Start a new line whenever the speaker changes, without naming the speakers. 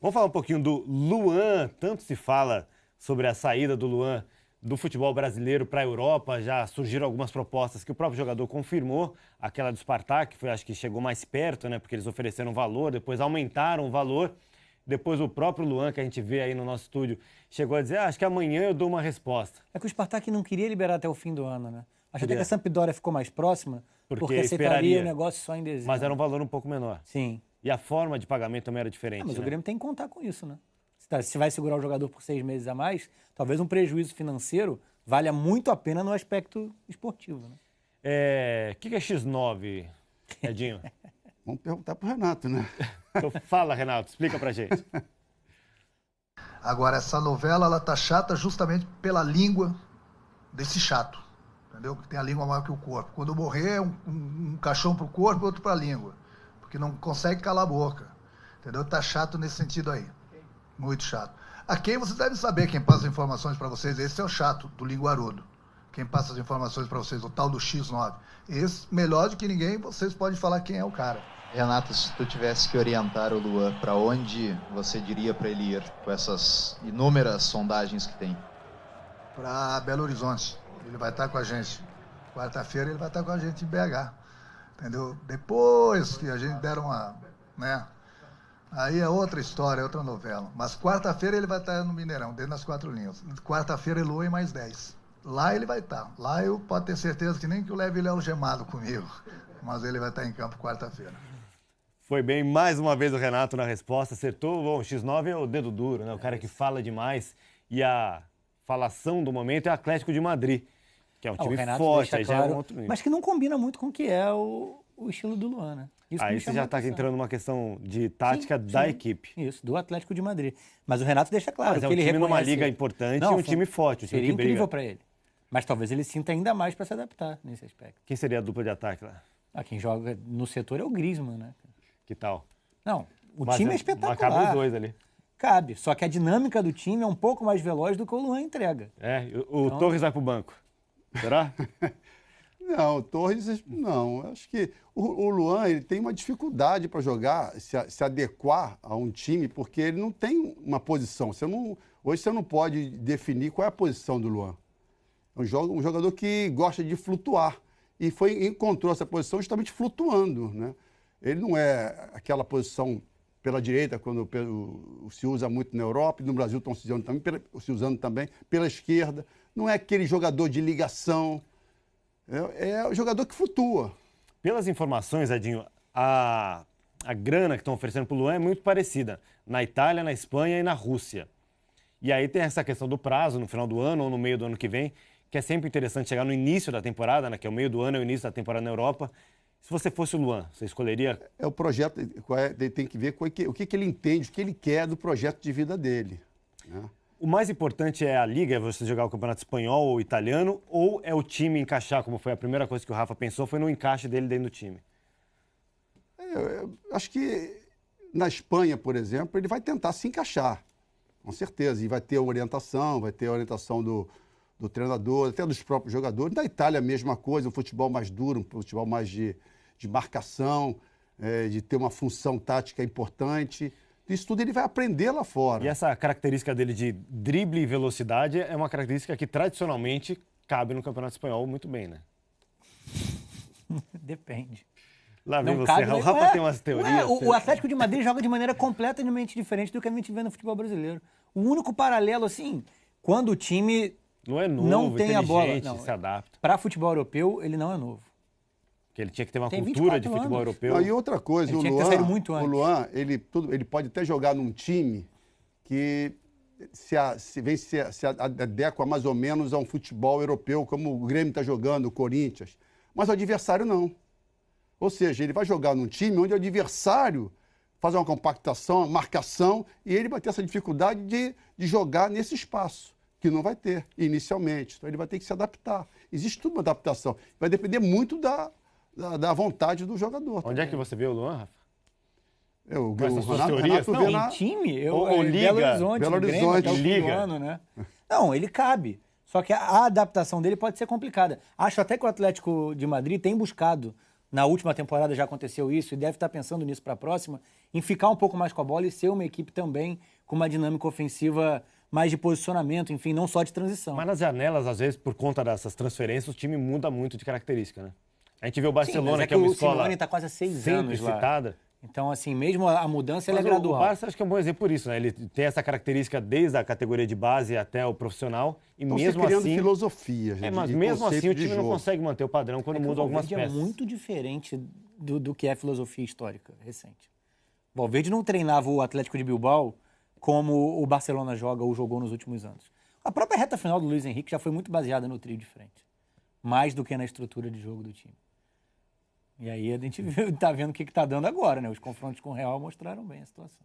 Vamos falar um pouquinho do Luan. Tanto se fala sobre a saída do Luan do futebol brasileiro para a Europa. Já surgiram algumas propostas que o próprio jogador confirmou. Aquela do Spartak, que foi, acho que chegou mais perto, né? Porque eles ofereceram valor, depois aumentaram o valor. Depois o próprio Luan, que a gente vê aí no nosso estúdio, chegou a dizer, acho que amanhã eu dou uma resposta.
É que o Spartak não queria liberar até o fim do ano, né? Acho até
Queria.
que a Sampdoria ficou mais próxima, porque aceitaria
esperaria
o negócio só em dezembro.
Mas era um valor um pouco menor.
Sim.
E a forma de pagamento também era diferente,
Mas
né?
o Grêmio tem que contar com isso, né? Se vai segurar o jogador por 6 meses a mais, talvez um prejuízo financeiro valha muito a pena no aspecto esportivo, né?
O que é X9, Edinho?
Vamos perguntar pro Renato, né?
Então fala, Renato, explica pra gente.
Agora, essa novela, ela tá chata justamente pela língua desse chato, entendeu? Que tem a língua maior que o corpo. Quando morrer, um caixão pro corpo e outro pra língua, porque não consegue calar a boca, entendeu? Tá chato nesse sentido aí, muito chato. A quem vocês devem saber, quem passa as informações para vocês, esse é o chato do linguarudo. Quem passa as informações para vocês, o tal do X9. Esse, melhor do que ninguém, vocês podem falar quem é o cara.
Renato, se tu tivesse que orientar o Luan, para onde você diria para ele ir com essas inúmeras sondagens que tem?
Para Belo Horizonte. Ele vai estar com a gente. Quarta-feira ele vai estar com a gente em BH. Entendeu? Depois que a gente der uma... né? Aí é outra história, é outra novela. Mas quarta-feira ele vai estar no Mineirão, dentro das 4 linhas. Quarta-feira ele Luan e mais 10. Lá ele vai estar. Lá eu posso ter certeza que nem que eu leve ele algemado comigo. Mas ele vai estar em campo quarta-feira.
Foi bem, mais uma vez o Renato na resposta, acertou. Bom, o X9 é o dedo duro, né? O cara que fala demais. E a falação do momento é o Atlético de Madrid, que é um time forte, aí
claro,
já é um outro nível.
mas que não combina muito com o que é o estilo do Luan, né? Isso
aí você já está entrando numa questão de tática da equipe.
Isso, do Atlético de Madrid. Mas o Renato deixa claro
Mas
que
é um
ele
time
reconhece...
numa liga importante e um time forte. Um time
seria
que briga.
incrível para ele. Mas talvez ele sinta ainda mais para se adaptar nesse aspecto.
Quem seria a dupla de ataque lá?
Quem joga no setor é o Griezmann, né?
Que tal?
Não, time é espetacular.
Mas cabe os dois ali.
Cabe, só que a dinâmica do time é um pouco mais veloz do que o Luan entrega.
O Torres vai pro banco. Será?
Não, o Torres, não. Acho que o Luan ele tem uma dificuldade para jogar, se adequar a um time, porque ele não tem uma posição. Hoje você não pode definir qual é a posição do Luan. É um jogador que gosta de flutuar. E encontrou essa posição justamente flutuando, né? Ele não é aquela posição pela direita, quando se usa muito na Europa, e no Brasil estão se usando também pela esquerda. Não é aquele jogador de ligação. É o jogador que flutua.
Pelas informações, Edinho, a grana que estão oferecendo para o Luan é muito parecida na Itália, na Espanha e na Rússia. E aí tem essa questão do prazo, no final do ano ou no meio do ano que vem, que é sempre interessante chegar no início da temporada, né, que é o meio do ano, é o início da temporada na Europa. Se você fosse o Luan, você escolheria?
É o projeto, tem que ver o que ele entende, o que ele quer do projeto de vida dele, né?
O mais importante é a liga, é você jogar o campeonato espanhol ou italiano, ou é o time encaixar, como foi a primeira coisa que o Rafa pensou, foi no encaixe dele dentro do time?
Eu acho que na Espanha, por exemplo, ele vai tentar se encaixar, com certeza, e vai ter orientação, do treinador, até dos próprios jogadores. Na Itália, a mesma coisa, um futebol mais duro, um futebol mais de marcação, de ter uma função tática importante. Isso tudo ele vai aprender lá fora.
E essa característica dele de drible e velocidade é uma característica que tradicionalmente cabe no Campeonato Espanhol muito bem, né?
Depende.
Lá vem você, o Rafa tem umas teorias.
O Atlético de Madrid joga de maneira completamente diferente do que a gente vê no futebol brasileiro. O único paralelo, assim, quando o time
não é novo,
não tem a bola,
se adapta.
Para futebol europeu, ele não é novo.
Que ele tinha que ter uma cultura de futebol europeu.
Não, e outra coisa, o Luan, ele pode até jogar num time que se adequa mais ou menos a um futebol europeu, como o Grêmio está jogando, o Corinthians. Mas o adversário não. Ou seja, ele vai jogar num time onde o adversário faz uma compactação, uma marcação, e ele vai ter essa dificuldade de jogar nesse espaço, que não vai ter inicialmente. Então ele vai ter que se adaptar. Existe tudo uma adaptação. Vai depender muito da vontade do jogador.
Onde é que você vê o Luan, Rafa?
Com essas suas teorias?
Em time?
Ou Liga.
Belo Horizonte, Liga. Né? Não, ele cabe. Só que a adaptação dele pode ser complicada. Acho até que o Atlético de Madrid tem buscado Na última temporada já aconteceu isso e deve estar pensando nisso para a próxima, em ficar um pouco mais com a bola e ser uma equipe também com uma dinâmica ofensiva mais de posicionamento, enfim, não só de transição.
Mas nas janelas, às vezes, por conta dessas transferências, o time muda muito de característica, né? A gente vê o Barcelona, que é uma escola
o Simeone está quase há 6
sempre
anos lá.
citada.
Então, assim, mesmo a mudança ela é
Mas
gradual.
O Barça acho que é um bom exemplo por isso, né? Ele tem essa característica desde a categoria de base até o profissional. E
Estão
mesmo
criando
assim.
filosofias,
Mas
e
mesmo assim
conceito
o
de
time não
jogo.
consegue manter o padrão quando muda algumas
O Valverde
peças.
é muito diferente do que é a filosofia histórica recente. O Valverde não treinava o Atlético de Bilbao como o Barcelona joga ou jogou nos últimos anos. A própria reta final do Luiz Henrique já foi muito baseada no trio de frente. Mais do que na estrutura de jogo do time. E aí a gente tá vendo o que tá dando agora, né? Os confrontos com o Real mostraram bem a situação.